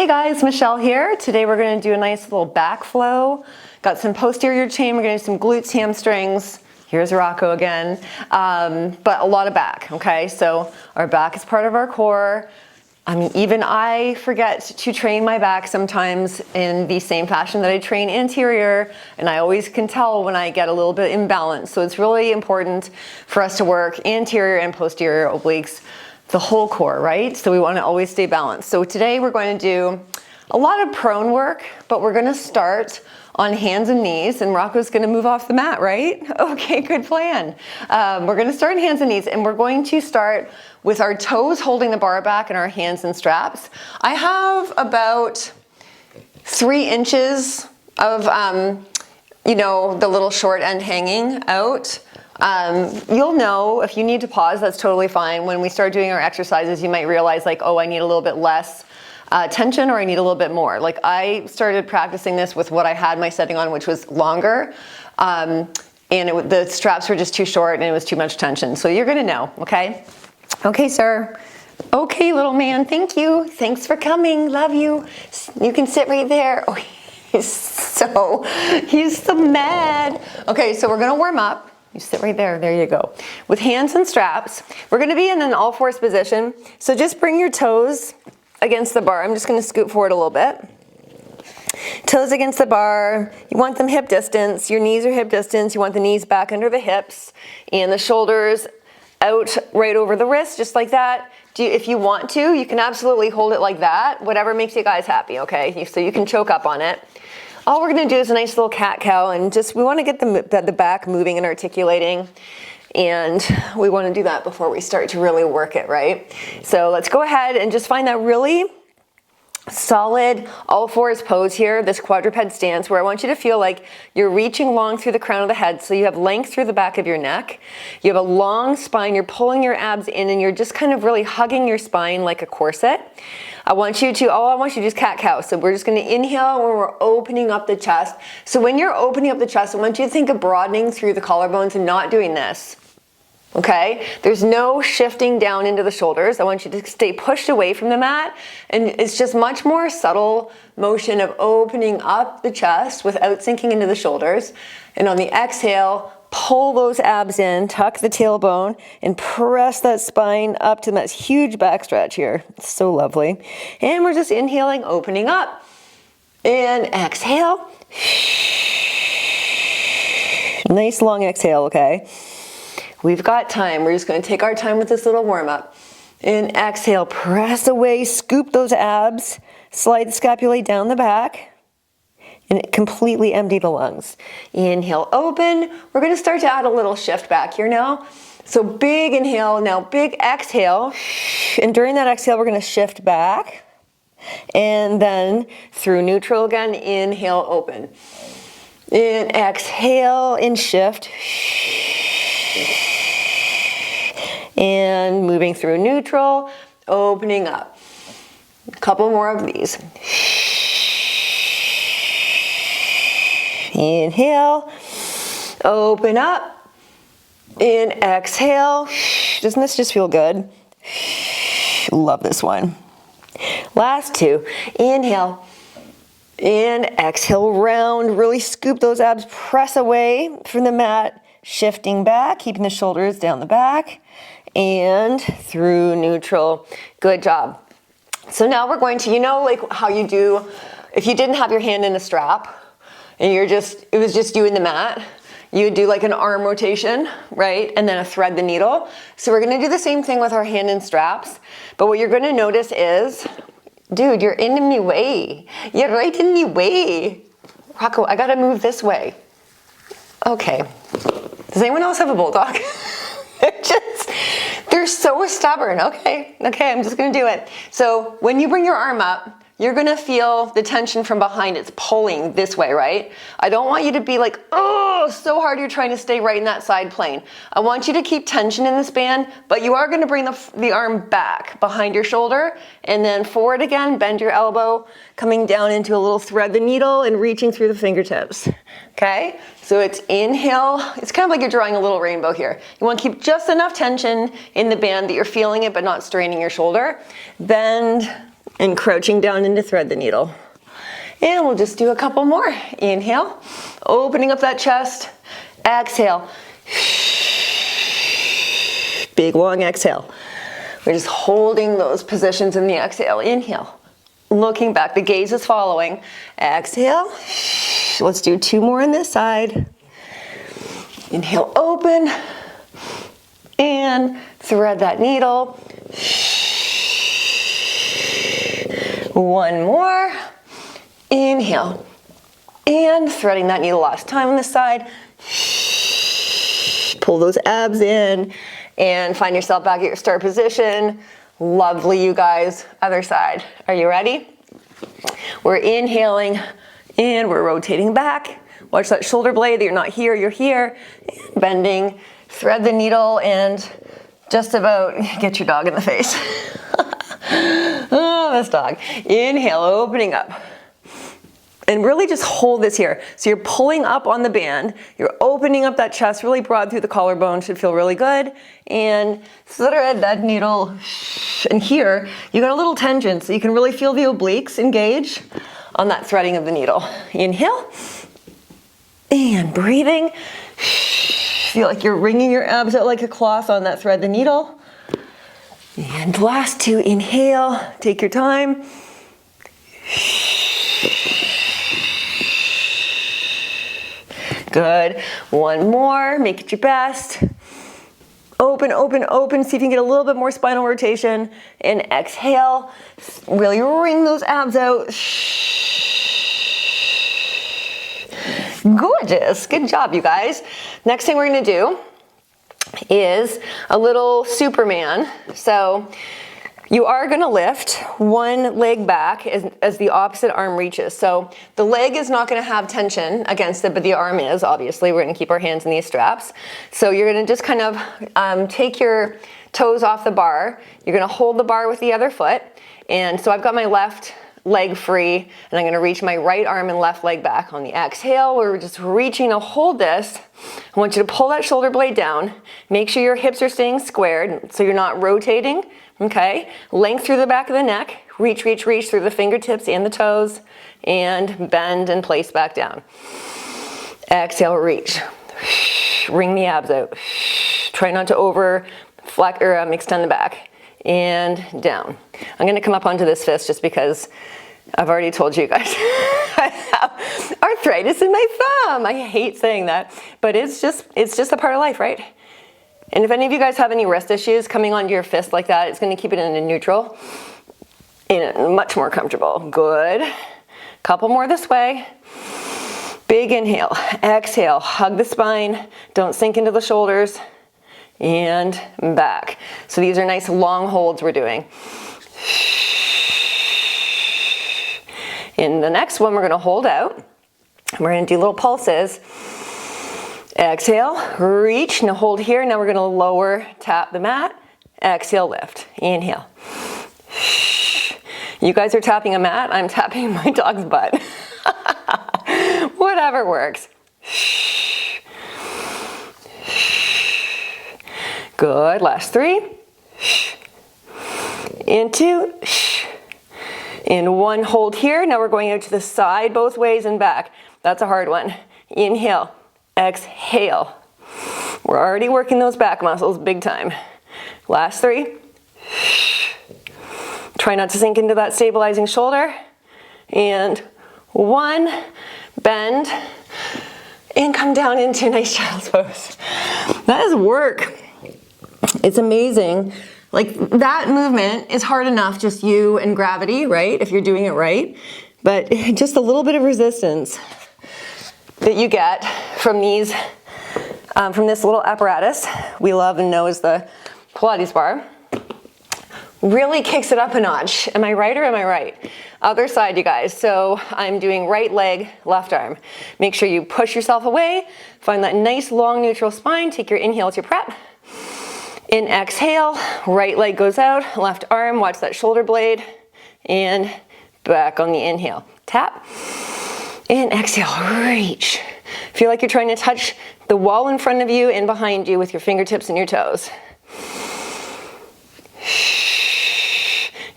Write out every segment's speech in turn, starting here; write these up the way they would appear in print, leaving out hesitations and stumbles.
Hey guys, Michelle here. Today we're going to do a nice little back flow. Got some posterior chain, we're going to do some glutes, hamstrings. Here's Rocco again, but a lot of back, okay? So our back is part of our core. I mean, even I forget to train my back sometimes in the same fashion that I train anterior, and I always can tell when I get a little bit imbalanced. So it's really important for us to work anterior and posterior obliques, the whole core, right? So we want to always stay balanced. So today we're going to do a lot of prone work, but we're going to start on hands and knees, and Rocco's going to move off the mat, right? Okay, good plan. We're going to start in hands and knees, and we're going to start with our toes holding the bar back and our hands and straps. I have about 3 inches of, the little short end hanging out. You'll know if you need to pause, that's totally fine. When we start doing our exercises, you might realize like, oh, I need a little bit less tension, or I need a little bit more. Like I started practicing this with what I had my setting on, which was longer. And the straps were just too short and it was too much tension. So you're gonna know, okay? Okay, sir. Okay, little man, thank you. Thanks for coming, love you. You can sit right there. Oh, he's so mad. Okay, so we're gonna warm up. You sit right there, there you go. With hands and straps, we're gonna be in an all fours position. So just bring your toes against the bar. I'm just gonna scoot forward a little bit. Toes against the bar. You want them hip distance. Your knees are hip distance. You want the knees back under the hips and the shoulders out right over the wrist, just like that. If you want to, you can absolutely hold it like that. Whatever makes you guys happy, okay? So you can choke up on it. All we're gonna do is a nice little cat-cow, and just we wanna get the back moving and articulating, and we wanna do that before we start to really work it, right? So let's go ahead and just find that really solid all fours pose here, this quadruped stance, where I want you to feel like you're reaching long through the crown of the head, so you have length through the back of your neck. You have a long spine, you're pulling your abs in, and you're just kind of really hugging your spine like a corset. I want you to do is cat-cow. So we're just gonna inhale when we're opening up the chest. So when you're opening up the chest, I want you to think of broadening through the collarbones and not doing this. Okay, there's no shifting down into the shoulders. I want you to stay pushed away from the mat, and it's just much more subtle motion of opening up the chest without sinking into the shoulders. And on the exhale, pull those abs in, tuck the tailbone, and press that spine up to that huge back stretch here. It's so lovely. And we're just inhaling, opening up. And exhale. Nice long exhale, okay? We've got time. We're just going to take our time with this little warm up. And exhale, press away, scoop those abs, slide the scapulae down the back, and completely empty the lungs. Inhale, open. We're going to start to add a little shift back here now. So big inhale, now big exhale. And during that exhale, we're going to shift back. And then through neutral again, inhale, open. And exhale and shift. And moving through neutral, opening up. A couple more of these. Inhale, open up, and exhale. Doesn't this just feel good? Love this one. Last 2. Inhale, and exhale, round. Really scoop those abs, press away from the mat, shifting back, keeping the shoulders down the back, and through neutral. Good job. So now we're going to, like how you do, if you didn't have your hand in a strap, and it was just you in the mat, you would do like an arm rotation, right? And then a thread the needle. So we're gonna do the same thing with our hand and straps, but what you're gonna notice is, dude, you're in my way. You're right in my way. Rocco, I gotta move this way. Okay. Does anyone else have a bulldog? They're so stubborn. Okay, I'm just gonna do it. So when you bring your arm up, you're gonna feel the tension from behind. It's pulling this way, right? I don't want you to be like, oh, so hard you're trying to stay right in that side plane. I want you to keep tension in this band, but you are gonna bring the arm back behind your shoulder and then forward again, bend your elbow, coming down into a little thread the needle and reaching through the fingertips, okay? So it's inhale, it's kind of like you're drawing a little rainbow here. You wanna keep just enough tension in the band that you're feeling it but not straining your shoulder. Bend, and crouching down in to thread the needle. And we'll just do a couple more. Inhale, opening up that chest. Exhale. Big long exhale. We're just holding those positions in the exhale. Inhale. Looking back, the gaze is following. Exhale. Let's do 2 more on this side. Inhale, open. And thread that needle. 1 more. Inhale. And threading that needle last time on this side. Pull those abs in and find yourself back at your start position. Lovely, you guys. Other side. Are you ready? We're inhaling and we're rotating back. Watch that shoulder blade. You're not here, you're here. Bending, thread the needle, and just about get your dog in the face. Oh, this dog. Inhale, opening up. And really just hold this here. So you're pulling up on the band, you're opening up that chest really broad through the collarbone, should feel really good. And thread that needle. And here, you got a little tension, so you can really feel the obliques engage on that threading of the needle. Inhale. And breathing. Feel like you're wringing your abs out like a cloth on that thread the needle. And last 2, inhale, take your time. Good. 1 more, make it your best. Open, open, open. See if you can get a little bit more spinal rotation. And exhale. Really wring those abs out. Gorgeous. Good job, you guys. Next thing we're going to do is a little Superman. So you are going to lift one leg back as the opposite arm reaches. So the leg is not going to have tension against it, but the arm is, obviously. We're going to keep our hands in these straps. So you're going to just kind of take your toes off the bar. You're going to hold the bar with the other foot. And so I've got my left leg free, and I'm going to reach my right arm and left leg back. On the exhale, we're just reaching to hold this. I want you to pull that shoulder blade down. Make sure your hips are staying squared so you're not rotating. Okay, length through the back of the neck, reach, reach, reach through the fingertips and the toes, and bend and place back down. Exhale, reach. Wring the abs out. Try not to over flex or extend the back. And down. I'm going to come up onto this fist just because I've already told you guys I have arthritis in my thumb. I hate saying that, but it's just a part of life, right? And if any of you guys have any wrist issues, coming onto your fist like that, it's going to keep it in a neutral and much more comfortable. Good. Couple more this way. Big inhale. Exhale. Hug the spine. Don't sink into the shoulders. And back. So these are nice long holds we're doing. In the next one, we're going to hold out. We're going to do little pulses. Exhale, reach, now hold here. Now we're going to lower, tap the mat. Exhale, lift. Inhale. You guys are tapping a mat. I'm tapping my dog's butt. Whatever works. Good. Last 3. And 2. And 1. Hold here. Now we're going out to the side both ways and back. That's a hard one. Inhale. Exhale. We're already working those back muscles big time. Last 3. Try not to sink into that stabilizing shoulder. And 1. Bend. And come down into a nice child's pose. That is work. It's amazing. Like, that movement is hard enough, just you and gravity, right? If you're doing it right. But just a little bit of resistance that you get from these, from this little apparatus we love and know as the Pilates Bar, really kicks it up a notch. Am I right or am I right? Other side, you guys. So I'm doing right leg, left arm. Make sure you push yourself away. Find that nice long neutral spine. Take your inhale to your prep. In exhale, right leg goes out, left arm, watch that shoulder blade, and back on the inhale. Tap, and exhale, reach. Feel like you're trying to touch the wall in front of you and behind you with your fingertips and your toes.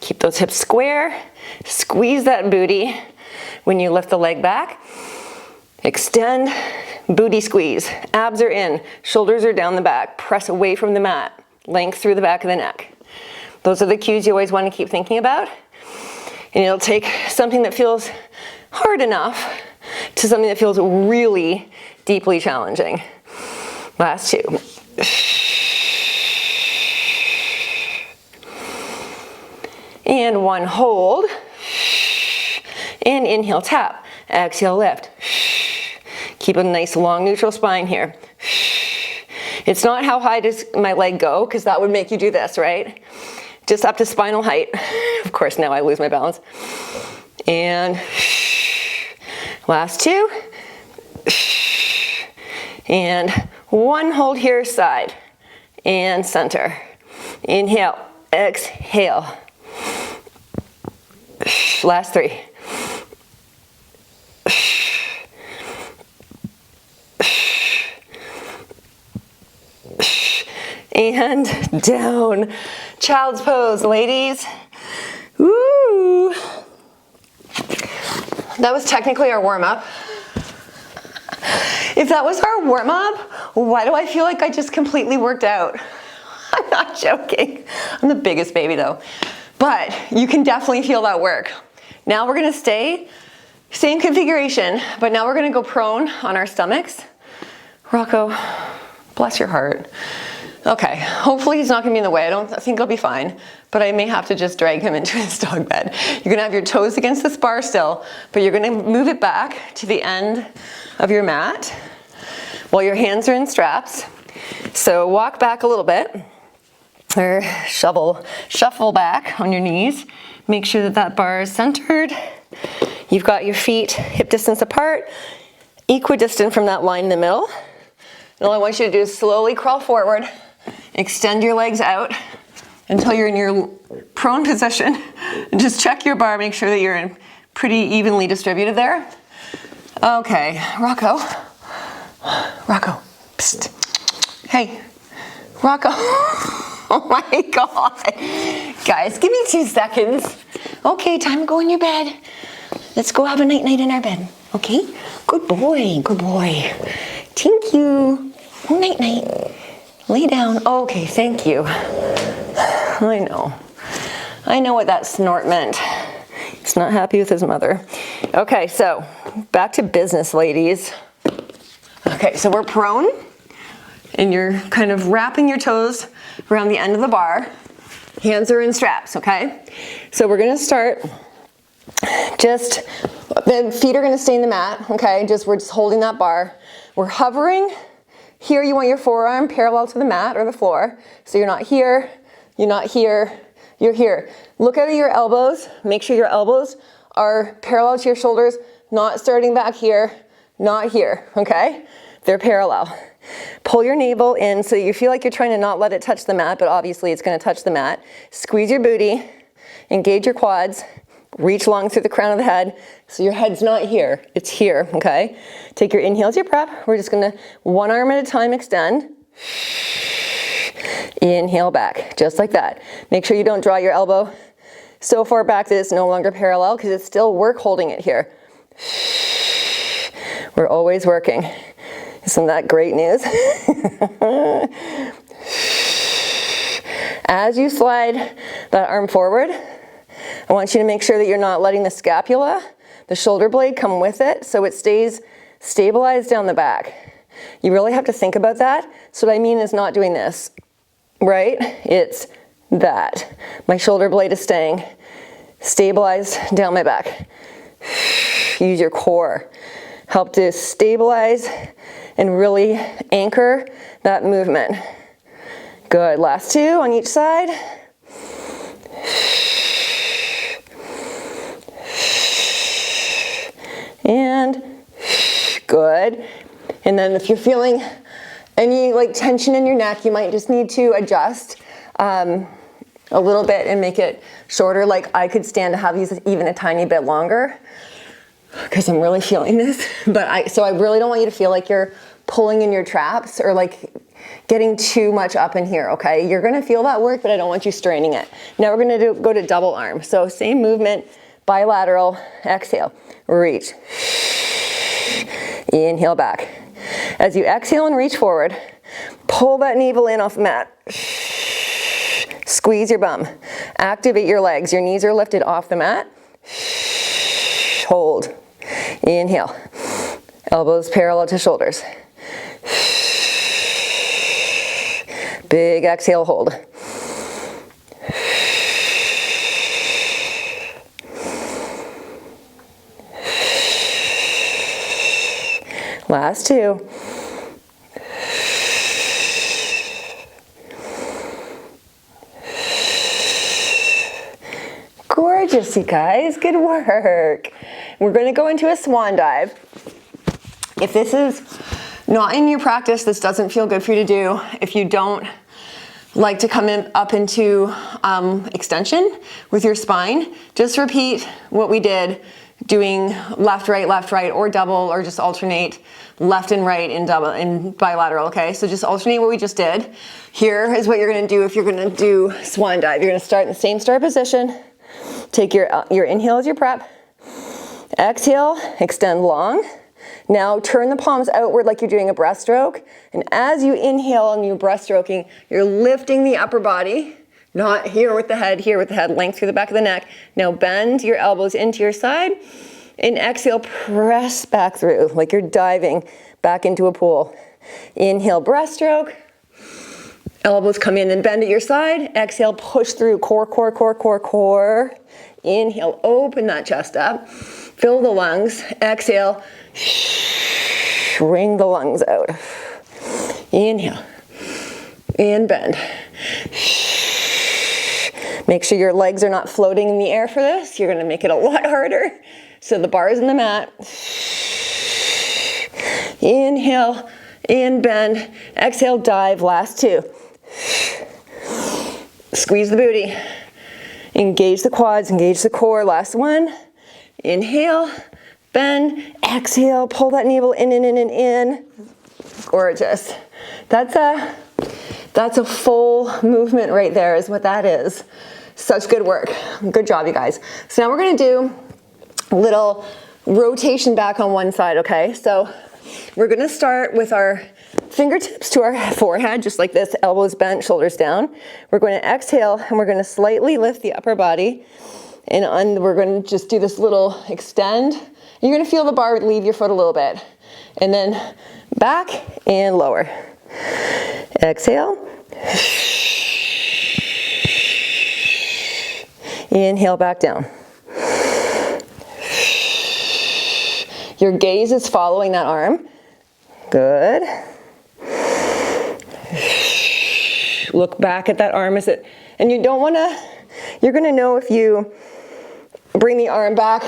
Keep those hips square. Squeeze that booty when you lift the leg back. Extend, booty squeeze. Abs are in, shoulders are down the back. Press away from the mat. Length through the back of the neck. Those are the cues you always want to keep thinking about. And it'll take something that feels hard enough to something that feels really deeply challenging. Last two. And one, hold. And inhale, tap. Exhale, lift. Keep a nice long neutral spine here. It's not how high does my leg go, because that would make you do this, right? Just up to spinal height. Of course, now I lose my balance. And last two. And one, hold here, side. And center. Inhale, exhale. Last three. And down. Child's pose, ladies. Woo! That was technically our warm-up. If that was our warm-up, why do I feel like I just completely worked out? I'm not joking. I'm the biggest baby though. But you can definitely feel that work. Now we're gonna stay, same configuration, but now we're gonna go prone on our stomachs. Rocco, bless your heart. Okay, hopefully he's not gonna be in the way. I think he'll be fine, but I may have to just drag him into his dog bed. You're gonna have your toes against this bar still, but you're gonna move it back to the end of your mat while your hands are in straps. So walk back a little bit, or shuffle back on your knees. Make sure that that bar is centered. You've got your feet hip distance apart, equidistant from that line in the middle. And all I want you to do is slowly crawl forward. Extend your legs out until you're in your prone position. And just check your bar, make sure that you're in pretty evenly distributed there. Okay, Rocco, psst. Hey, Rocco. Oh my God. Guys, give me 2 seconds. Okay, time to go in your bed. Let's go have a night-night in our bed, okay? Good boy, good boy. Thank you. Oh, night-night. Lay down. Okay, thank you. I know what that snort meant. He's not happy with his mother. Okay, so back to business, ladies. Okay, so we're prone, and you're kind of wrapping your toes around the end of the bar. Hands are in straps, okay? So we're gonna start, the feet are gonna stay in the mat, okay? We're just holding that bar. We're hovering. Here you want your forearm parallel to the mat or the floor. So you're not here, you're not here, you're here. Look out at your elbows. Make sure your elbows are parallel to your shoulders, not starting back here, not here, okay? They're parallel. Pull your navel in so you feel like you're trying to not let it touch the mat, but obviously it's gonna touch the mat. Squeeze your booty, engage your quads, reach long through the crown of the head. So your head's not here, it's here, okay? Take your inhale as your prep. We're just gonna, one arm at a time, extend. Inhale back, just like that. Make sure you don't draw your elbow so far back that it's no longer parallel, because it's still work holding it here. We're always working. Isn't that great news? As you slide that arm forward, I want you to make sure that you're not letting the scapula, the shoulder blade, come with it so it stays stabilized down the back. You really have to think about that. So what I mean is not doing this, right? It's that. My shoulder blade is staying stabilized down my back. Use your core. Help to stabilize and really anchor that movement. Good, last two on each side. And good. And then if you're feeling any tension in your neck, you might just need to adjust a little bit and make it shorter. Like I could stand to have these even a tiny bit longer because I'm really feeling this. So I really don't want you to feel like you're pulling in your traps or getting too much up in here, okay? You're gonna feel that work, but I don't want you straining it. Now we're gonna go to double arm. So same movement, bilateral, exhale, reach. Inhale back. As you exhale and reach forward, pull that navel in off the mat. Squeeze your bum. Activate your legs. Your knees are lifted off the mat. Hold. Inhale. Elbows parallel to shoulders. Big exhale, hold. Last two. Gorgeous, you guys. Good work. We're going to go into a swan dive. If this is not in your practice, this doesn't feel good for you to do. If you don't like to come up into extension with your spine, just repeat what we did, doing left, right, or double, or just alternate left and right in double, in bilateral, okay? So just alternate what we just did. Here is what you're gonna do if you're gonna do swan dive. You're gonna start in the same start position. Take your inhale as your prep. Exhale, extend long. Now turn the palms outward like you're doing a breaststroke. And as you inhale and you're breaststroking, you're lifting the upper body, not here with the head, length through the back of the neck. Now bend your elbows into your side. And exhale, press back through like you're diving back into a pool. Inhale, breaststroke. Elbows come in and bend at your side. Exhale, push through, core. Inhale, open that chest up. Fill the lungs. Exhale, wring the lungs out. Inhale, and bend. Make sure your legs are not floating in the air for this. You're gonna make it a lot harder. So the bar is in the mat. Inhale, and bend. Exhale, dive, last two. Squeeze the booty. Engage the quads, engage the core, last one. Inhale, bend, exhale, pull that navel in. Gorgeous. That's a full movement right there is what that is. Such good work. Good job, you guys. So now we're gonna do a little rotation back on one side, okay? So we're gonna start with our fingertips to our forehead, just like this, elbows bent, shoulders down. We're going to exhale and we're going to slightly lift the upper body, and we're going to just do this little extend. You're going to feel the bar leave your foot a little bit, and then back and lower. Exhale. Inhale, back down. Your gaze is following that arm. Good. Look back at that arm, and you don't wanna, you're gonna know if you bring the arm back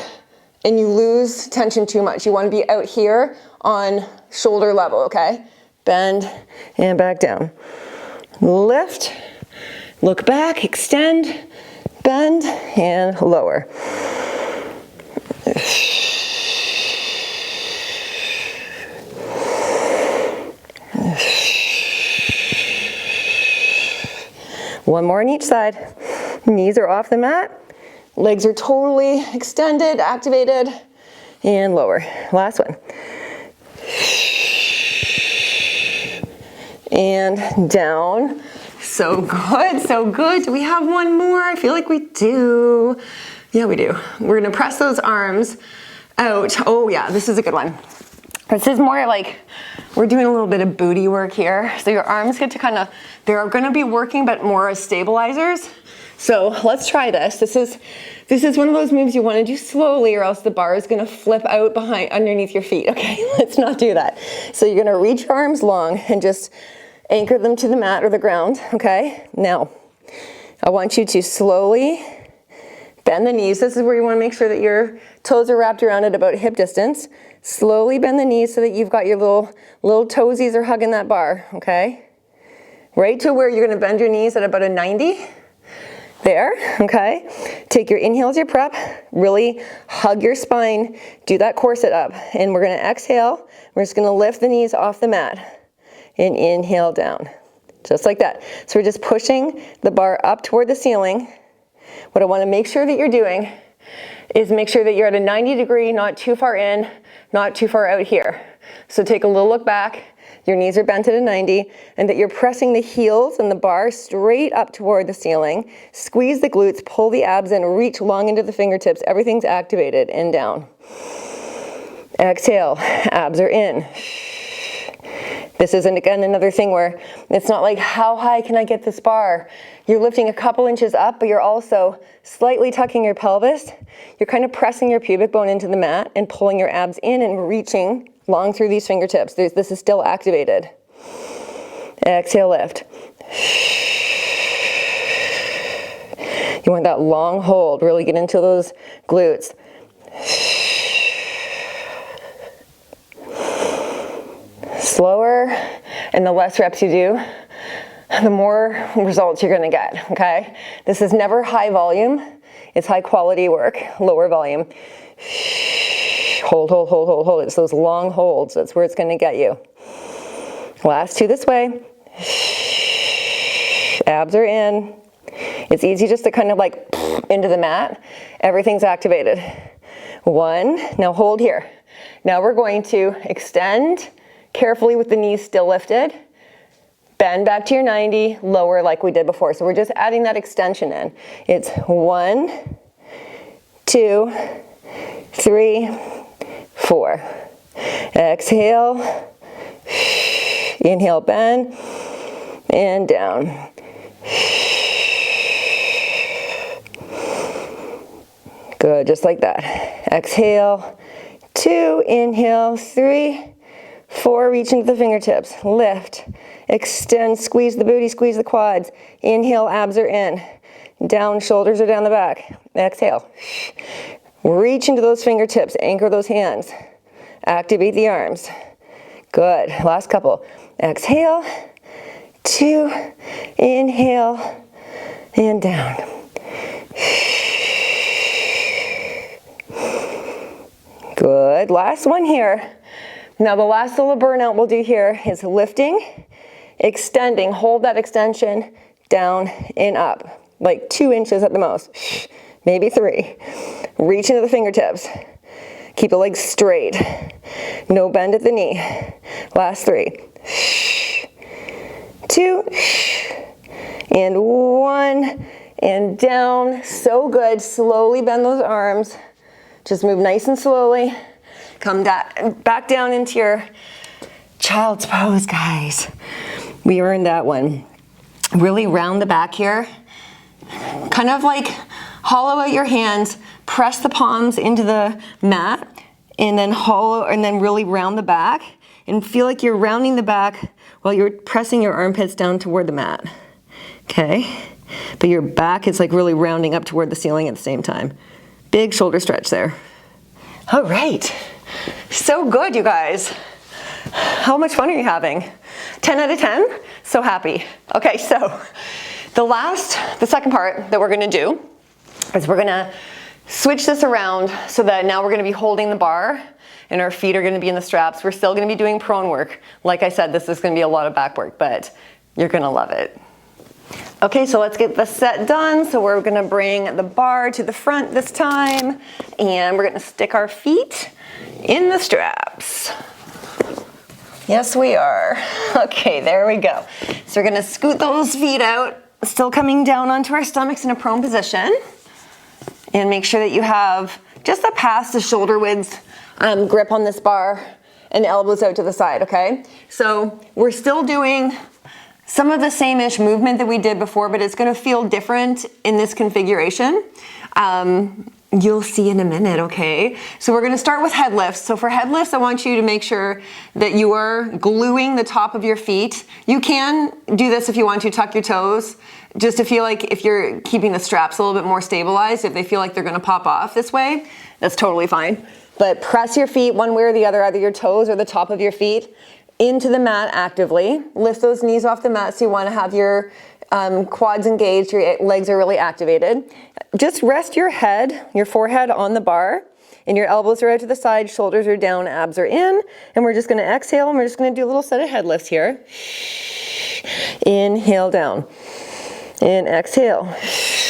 and you lose tension too much. You wanna be out here on shoulder level, okay? Bend and back down. Lift, look back, extend, bend, and lower. One more on each side. Knees are off the mat. Legs are totally extended, activated, and lower. Last one. And down. So good, so good. Do we have one more? I feel like we do. Yeah, we do. We're gonna press those arms out. Oh yeah, this is a good one. This is more like we're doing a little bit of booty work here. So your arms get to they're gonna be working but more as stabilizers. So let's try this. This is one of those moves you wanna do slowly, or else the bar is gonna flip out underneath your feet. Okay, let's not do that. So you're gonna reach your arms long and just anchor them to the mat or the ground, okay? Now, I want you to slowly bend the knees. This is where you wanna make sure that your toes are wrapped around at about hip distance. Slowly bend the knees so that you've got your little toesies are hugging that bar, okay? Right to where you're gonna bend your knees at about a 90. There, okay? Take your inhale as your prep, really hug your spine, do that corset up, and we're gonna exhale. We're just gonna lift the knees off the mat. and inhale down. Just like that. So we're just pushing the bar up toward the ceiling. What I want to make sure that you're doing is make sure that you're at a 90 degree, not too far in, not too far out here. So take a little look back, your knees are bent at a 90, and that you're pressing the heels and the bar straight up toward the ceiling. Squeeze the glutes, pull the abs in, reach long into the fingertips. Everything's activated and down. Exhale, abs are in. This isn't, again, another thing where it's not like, how high can I get this bar? You're lifting a couple inches up, but you're also slightly tucking your pelvis. You're kind of pressing your pubic bone into the mat and pulling your abs in and reaching long through these fingertips. This is still activated. Exhale, lift. You want that long hold, really get into those glutes. Slower, and the less reps you do, the more results you're gonna get, okay? This is never high volume, it's high quality work, lower volume. Hold, hold, hold, hold, hold. It's those long holds, that's where it's gonna get you. Last two this way. Abs are in. It's easy just to kind of like into the mat. Everything's activated. One, now hold here. Now we're going to extend carefully with the knees still lifted. Bend back to your 90, lower like we did before. So we're just adding that extension in. It's 1, 2, 3, 4. Exhale. Inhale, bend, and down. Good, just like that. Exhale, 2, inhale, 3, 4, reach into the fingertips, lift, extend, squeeze the booty, squeeze the quads. Inhale, abs are in. Down, shoulders are down the back. Exhale. Reach into those fingertips, anchor those hands. Activate the arms. Good, last couple. Exhale, 2, inhale, and down. Good, last one here. Now the last little burnout we'll do here is lifting, extending, hold that extension, down and up, like 2 inches at the most, maybe 3. Reach into the fingertips, keep the legs straight, no bend at the knee. Last 3, 2, and 1, and down. So good, slowly bend those arms, just move nice and slowly. Come back down into your child's pose, guys. We earned that one. Really round the back here. Kind of like hollow out your hands, press the palms into the mat, and then really round the back. And feel like you're rounding the back while you're pressing your armpits down toward the mat. Okay? But your back is like really rounding up toward the ceiling at the same time. Big shoulder stretch there. All right. So good, you guys. How much fun are you having? 10 out of 10? So happy. Okay, so the second part that we're gonna do is we're gonna switch this around so that now we're gonna be holding the bar and our feet are gonna be in the straps. We're still gonna be doing prone work. Like I said, this is gonna be a lot of back work, but you're gonna love it. Okay, so let's get the set done. So we're gonna bring the bar to the front this time, and we're gonna stick our feet in the straps. Yes, we are. Okay, there we go. So we're gonna scoot those feet out, still coming down onto our stomachs in a prone position. And make sure that you have just a past the shoulder width grip on this bar and elbows out to the side, okay? So we're still doing some of the same-ish movement that we did before, but it's gonna feel different in this configuration. You'll see in a minute, okay? So we're gonna start with head lifts. So for head lifts, I want you to make sure that you are gluing the top of your feet. You can do this if you want to, tuck your toes, just to feel like if you're keeping the straps a little bit more stabilized, if they feel like they're gonna pop off this way, that's totally fine. But press your feet one way or the other, either your toes or the top of your feet, into the mat actively. Lift those knees off the mat so you want to have your quads engaged, your legs are really activated. Just rest your head, your forehead on the bar and your elbows are out to the side, shoulders are down, abs are in, and we're just gonna exhale, and we're just gonna do a little set of head lifts here. Inhale down, and exhale.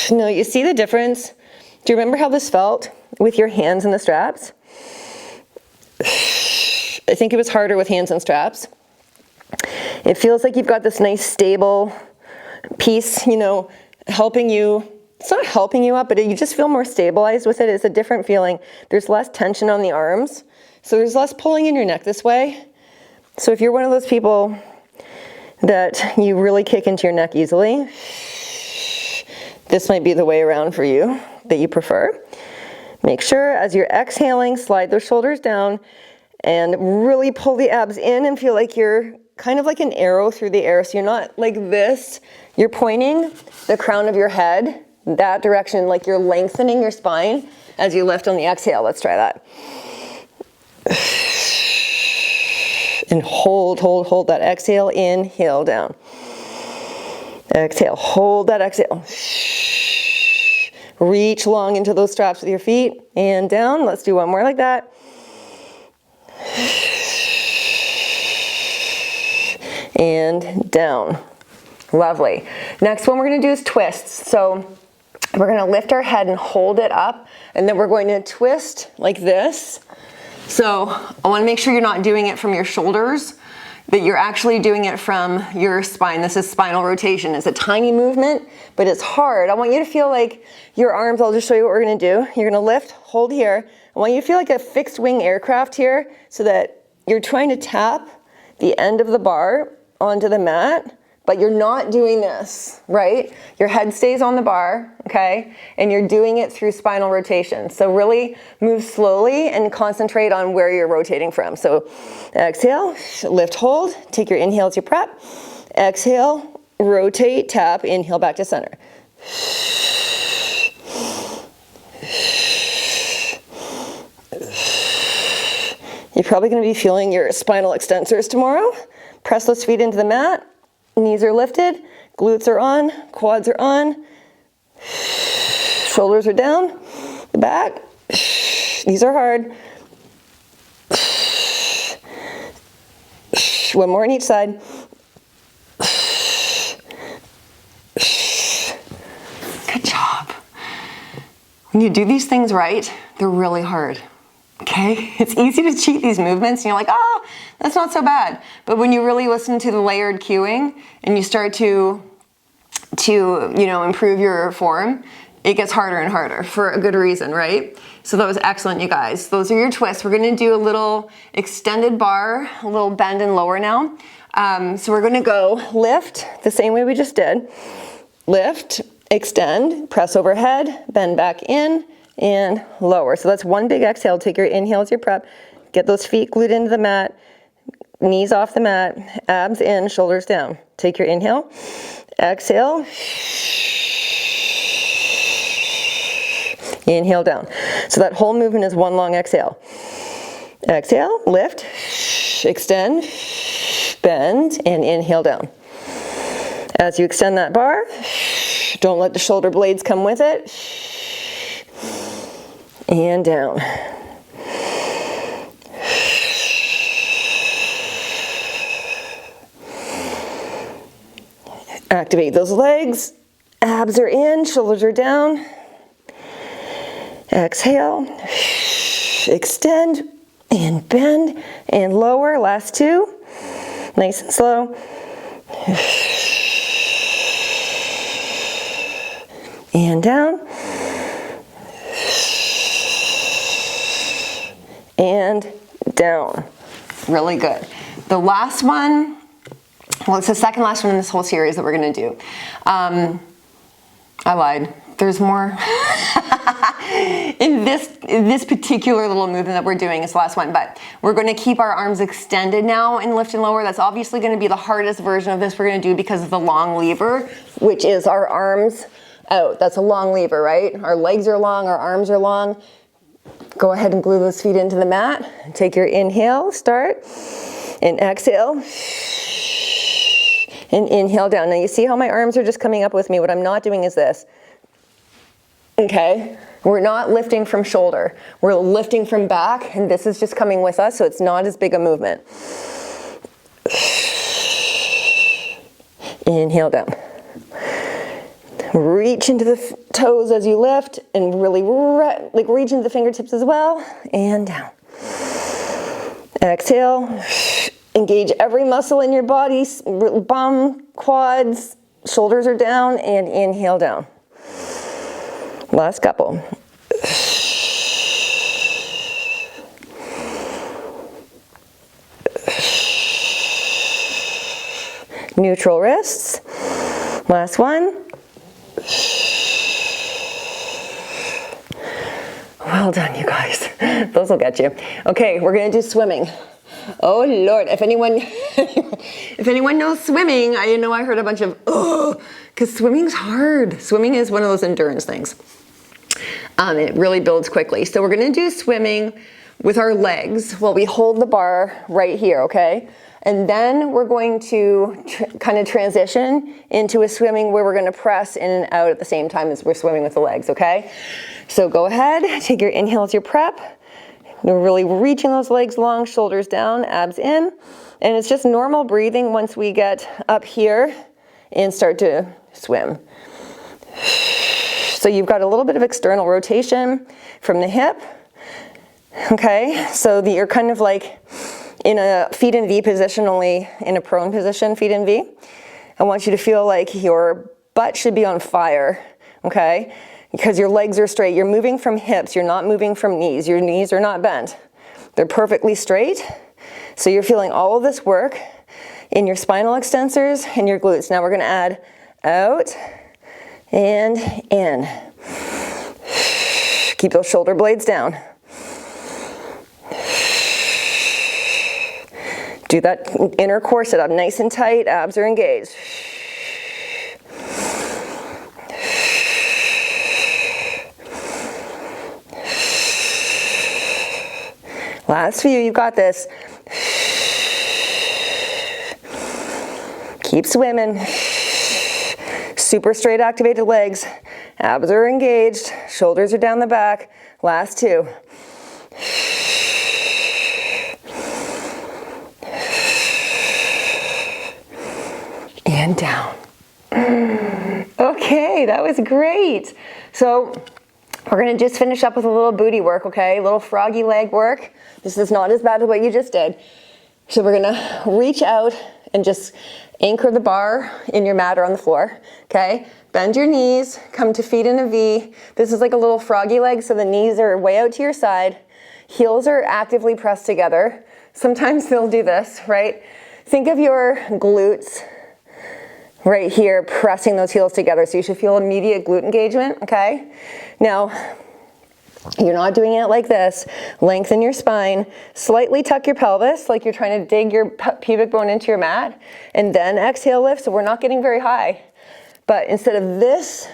Now you see the difference? Do you remember how this felt with your hands in the straps? I think it was harder with hands and straps. It feels like you've got this nice stable piece, you know, helping you. It's not helping you up, but you just feel more stabilized with it. It's a different feeling. There's less tension on the arms, so there's less pulling in your neck this way. So if you're one of those people that you really kick into your neck easily, this might be the way around for you that you prefer. Make sure as you're exhaling, slide those shoulders down and really pull the abs in and feel like you're kind of like an arrow through the air. So you're not like this, you're pointing the crown of your head that direction, like you're lengthening your spine as you lift on the exhale. Let's try that. And hold that exhale, inhale down. Exhale, hold that exhale. Reach long into those straps with your feet and down. Let's do one more like that. And down. Lovely. Next one we're going to do is twists. So we're going to lift our head and hold it up, and then we're going to twist like this. So I want to make sure you're not doing it from your shoulders, that you're actually doing it from your spine. This is spinal rotation. It's a tiny movement, but it's hard. I want you to feel like your arms, I'll just show you what we're going to do. You're going to lift, hold here. I want you to feel like a fixed wing aircraft here, so that you're trying to tap the end of the bar onto the mat, but you're not doing this, right? Your head stays on the bar, okay? And you're doing it through spinal rotation. So really move slowly and concentrate on where you're rotating from. So exhale, lift, hold, take your inhale as your prep. Exhale, rotate, tap, inhale back to center. You're probably gonna be feeling your spinal extensors tomorrow. Press those feet into the mat. Knees are lifted, glutes are on, quads are on, shoulders are down, the back. These are hard. One more on each side. Good job. When you do these things right, they're really hard. Okay, it's easy to cheat these movements and you're like, oh, that's not so bad. But when you really listen to the layered cueing and you start to improve your form, it gets harder and harder for a good reason, right? So that was excellent, you guys. Those are your twists. We're gonna do a little extended bar, a little bend and lower now. So we're gonna go lift the same way we just did. Lift, extend, press overhead, bend back in, and lower. So that's one big exhale. Take your inhale as your prep. Get those feet glued into the mat, knees off the mat, abs in, shoulders down. Take your inhale, exhale, inhale down. So that whole movement is one long exhale. Exhale, lift, extend, bend, and inhale down. As you extend that bar, don't let the shoulder blades come with it. And down. Activate those legs. Abs are in, shoulders are down. Exhale. Extend and bend and lower. Last two. Nice and slow. And down. And down. Really good. The last one, well, it's the second last one in this whole series that we're gonna do. I lied. There's more. in this particular little movement that we're doing is the last one, but we're gonna keep our arms extended now in lift and lower. That's obviously gonna be the hardest version of this we're gonna do because of the long lever, which is our arms out. That's a long lever, right? Our legs are long, our arms are long. Go ahead and glue those feet into the mat. Take your inhale, start, and exhale, and inhale down. Now you see how my arms are just coming up with me. What I'm not doing is this. Okay, We're not lifting from shoulder. We're lifting from back, and this is just coming with us, so it's not as big a movement. Inhale down. Reach into the toes as you lift, and really reach into the fingertips as well, and down. Exhale. Engage every muscle in your body, bum, quads, shoulders are down, and inhale down. Last couple. Neutral wrists. Last one. Well done, you guys. Those will get you. Okay, we're gonna do swimming. Oh Lord, if anyone knows swimming, I know I heard a bunch of, oh, because swimming's hard. Swimming is one of those endurance things. It really builds quickly. So we're gonna do swimming with our legs while we hold the bar right here, okay? And then we're going to kind of transition into a swimming where we're gonna press in and out at the same time as we're swimming with the legs, okay? So go ahead, take your inhale as your prep. You're really reaching those legs long, shoulders down, abs in. And it's just normal breathing once we get up here and start to swim. So you've got a little bit of external rotation from the hip. Okay, so you're kind of like in a feet in V position, only in a prone position, feet in V. I want you to feel like your butt should be on fire, okay? Because your legs are straight. You're moving from hips, you're not moving from knees. Your knees are not bent. They're perfectly straight. So you're feeling all of this work in your spinal extensors and your glutes. Now we're gonna add out and in. Keep those shoulder blades down. Do that inner core sit up nice and tight, abs are engaged. Last few, you got this. Keep swimming. Super straight activated legs. Abs are engaged. Shoulders are down the back. Last two. And down. Okay, that was great. So we're gonna just finish up with a little booty work, okay? A little froggy leg work. This is not as bad as what you just did. So we're gonna reach out and just anchor the bar in your mat or on the floor, okay? Bend your knees, come to feet in a V. This is like a little froggy leg, so the knees are way out to your side. Heels are actively pressed together. Sometimes they'll do this, right? Think of your glutes right here, pressing those heels together. So you should feel immediate glute engagement, okay? Now, you're not doing it like this. Lengthen your spine, slightly tuck your pelvis like you're trying to dig your pubic bone into your mat, and then exhale, lift. So we're not getting very high. But instead of this,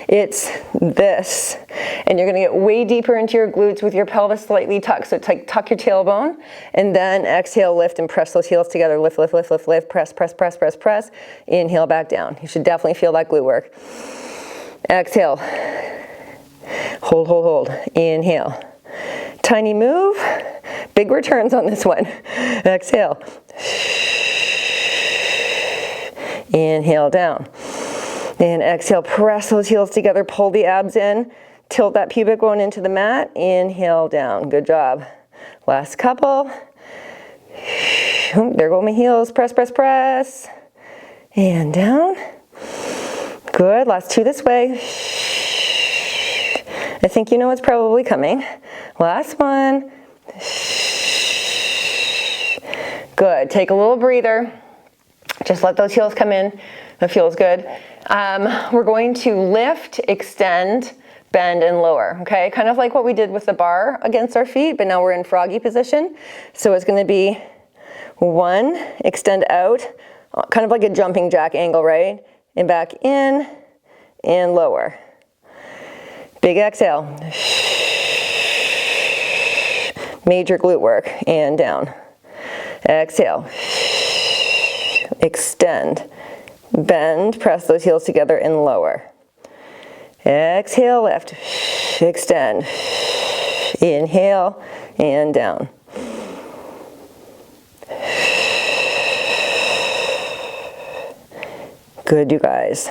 it's this. And you're gonna get way deeper into your glutes with your pelvis slightly tucked. So tuck your tailbone, and then exhale, lift, and press those heels together. Lift, lift, lift, lift, lift, press, press, press, press, press. Inhale, back down. You should definitely feel that glute work. Exhale. Hold, hold, hold. Inhale. Tiny move. Big returns on this one. Exhale. Inhale down. And exhale, press those heels together, pull the abs in, tilt that pubic bone into the mat, inhale down. Good job. Last couple. There go my heels. Press, press, press. And down. Good. Last two this way. I think you know what's probably coming. Last one. Good. Take a little breather. Just let those heels come in. That feels good. We're going to lift, extend, bend, and lower, okay? Kind of like what we did with the bar against our feet, but now we're in froggy position. So it's gonna be one, extend out, kind of like a jumping jack angle, right? And back in, and lower. Big exhale. Major glute work, and down. Exhale. Extend. Bend, press those heels together and lower. Exhale, lift. Extend. Inhale and down. Good, you guys.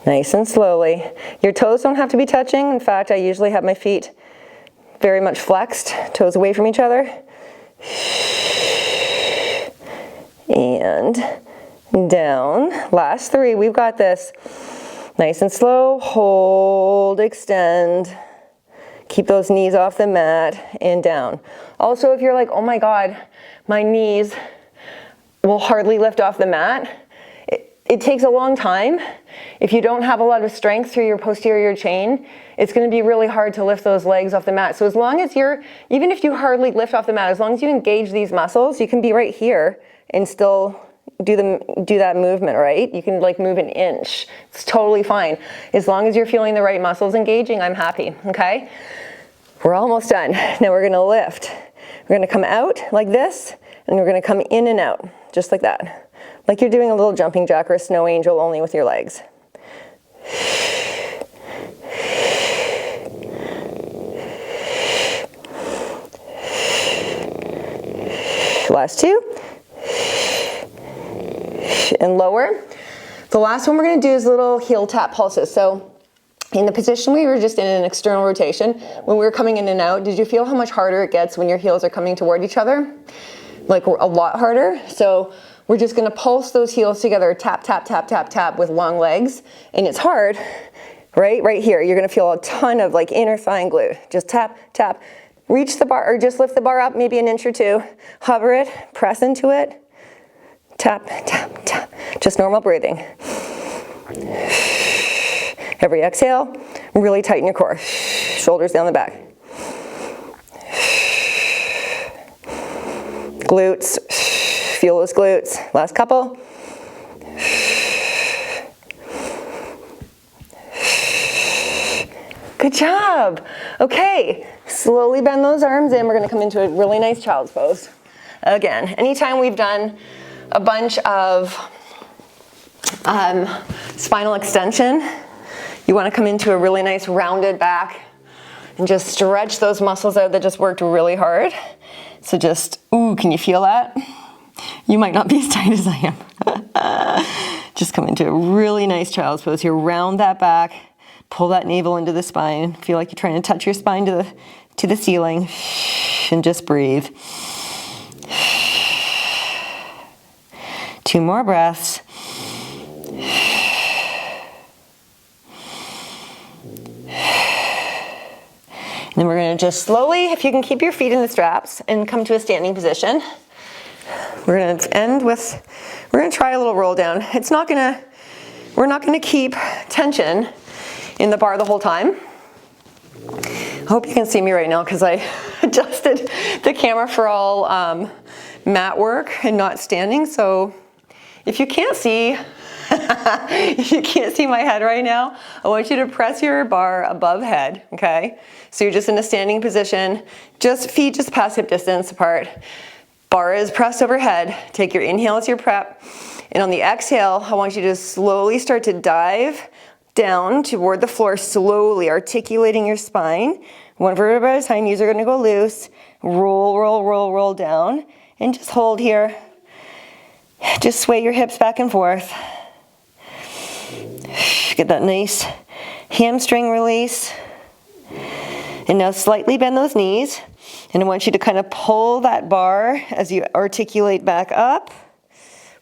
Nice and slowly. Your toes don't have to be touching. In fact, I usually have my feet very much flexed, toes away from each other. And down. Last 3, we've got this. Nice and slow, hold, extend. Keep those knees off the mat and down. Also, if you're like, oh my God, my knees will hardly lift off the mat, it takes a long time. If you don't have a lot of strength through your posterior chain, it's going to be really hard to lift those legs off the mat. So as long as even if you hardly lift off the mat, as long as you engage these muscles, you can be right here and still do that movement, right? You can like move an inch. It's totally fine. As long as you're feeling the right muscles engaging, I'm happy, okay? We're almost done. Now we're gonna lift. We're gonna come out like this, and we're gonna come in and out, just like that. Like you're doing a little jumping jack or a snow angel, only with your legs. Last 2. And lower. The last one we're going to do is little heel tap pulses. So in the position we were just in an external rotation, when we were coming in and out, did you feel how much harder it gets when your heels are coming toward each other? Like a lot harder. So we're just going to pulse those heels together, tap, tap, tap, tap, tap with long legs. And it's hard, right? Right here. You're going to feel a ton of like inner thigh and glute. Just tap, tap. Reach the bar or just lift the bar up maybe an inch or 2. Hover it, press into it. Tap, tap, tap. Just normal breathing. Every exhale, really tighten your core. Shoulders down the back. Glutes. Feel those glutes. Last couple. Good job. Okay, slowly bend those arms in. We're going to come into a really nice child's pose. Again, anytime we've done a bunch of spinal extension, you want to come into a really nice rounded back and just stretch those muscles out that just worked really hard. So just, ooh, can you feel that? You might not be as tight as I am. Just come into a really nice child's pose here. Round that back, pull that navel into the spine. Feel like you're trying to touch your spine to the ceiling, and just breathe. 2 more breaths. And then we're going to just slowly, if you can keep your feet in the straps, and come to a standing position. We're going to end with, we're going to try a little roll down. We're not going to keep tension in the bar the whole time. I hope you can see me right now because I adjusted the camera for all mat work and not standing. So if you can't see, if you can't see my head right now, I want you to press your bar above head, okay? So you're just in a standing position, just feet just past hip distance apart. Bar is pressed overhead. Take your inhale as your prep. And on the exhale, I want you to slowly start to dive down toward the floor, slowly articulating your spine. 1 vertebra at a time. Knees are going to go loose. Roll, roll, roll, roll down. And just hold here. Just sway your hips back and forth. Get that nice hamstring release. And now slightly bend those knees. And I want you to kind of pull that bar as you articulate back up.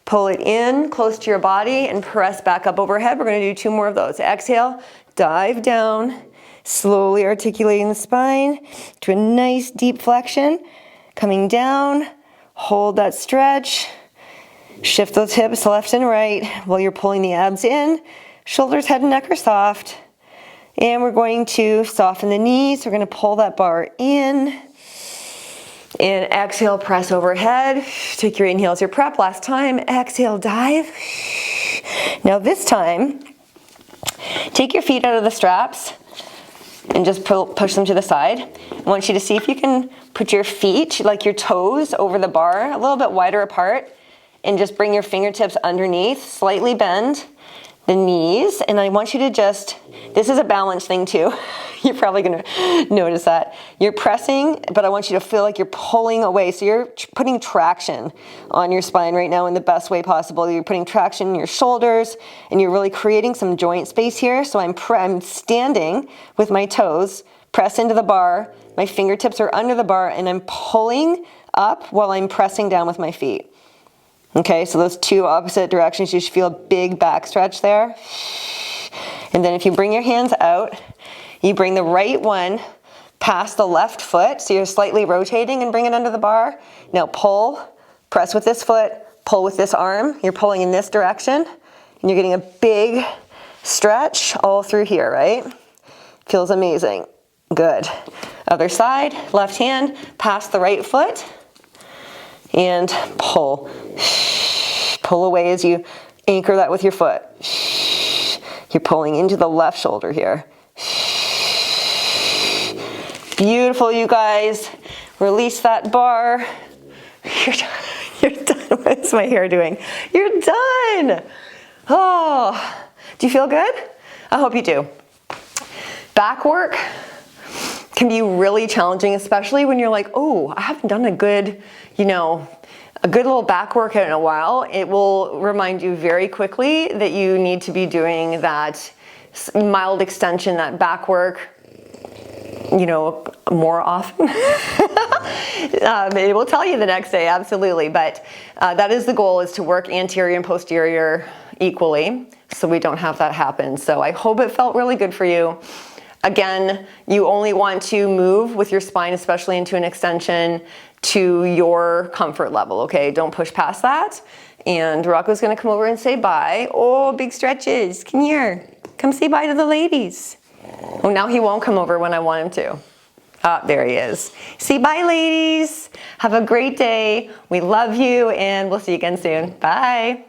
Pull it in close to your body and press back up overhead. We're going to do 2 more of those. Exhale, dive down, slowly articulating the spine to a nice deep flexion. Coming down, hold that stretch. Shift those hips left and right while you're pulling the abs in. Shoulders, head, and neck are soft. And we're going to soften the knees. We're going to pull that bar in. And exhale, press overhead. Take your inhale as your prep. Last time, exhale, dive. Now this time, take your feet out of the straps and just push them to the side. I want you to see if you can put your feet, like your toes, over the bar, a little bit wider apart, and just bring your fingertips underneath, slightly bend. the knees, and I want you to just, this is a balance thing too. You're probably gonna notice that. You're pressing, but I want you to feel like you're pulling away. So you're putting traction on your spine right now in the best way possible. You're putting traction in your shoulders, and you're really creating some joint space here. So I'm standing with my toes, press into the bar, my fingertips are under the bar, and I'm pulling up while I'm pressing down with my feet. Okay, so those two opposite directions, you should feel a big back stretch there. And then if you bring your hands out, you bring the right one past the left foot, so you're slightly rotating and bring it under the bar. Now pull, press with this foot, pull with this arm. You're pulling in this direction, and you're getting a big stretch all through here, right? Feels amazing. Good. Other side, left hand, past the right foot, and pull. Pull away as you anchor that with your foot. You're pulling into the left shoulder here. Beautiful, you guys. Release that bar. You're done. You're done. What is my hair doing? You're done. Oh, do you feel good? I hope you do. Back work can be really challenging, especially when you're like, oh, I haven't done a good, a good little back workout in a while. It will remind you very quickly that you need to be doing that mild extension, that back work, more often. It will tell you the next day, absolutely. But that is the goal, is to work anterior and posterior equally, so we don't have that happen. So I hope it felt really good for you. Again, you only want to move with your spine, especially into an extension, to your comfort level, okay? Don't push past that. And Rocco's gonna come over and say bye. Oh, big stretches. Come here. Come say bye to the ladies. Oh, now he won't come over when I want him to. Ah, there he is. Say bye, ladies. Have a great day. We love you, and we'll see you again soon. Bye.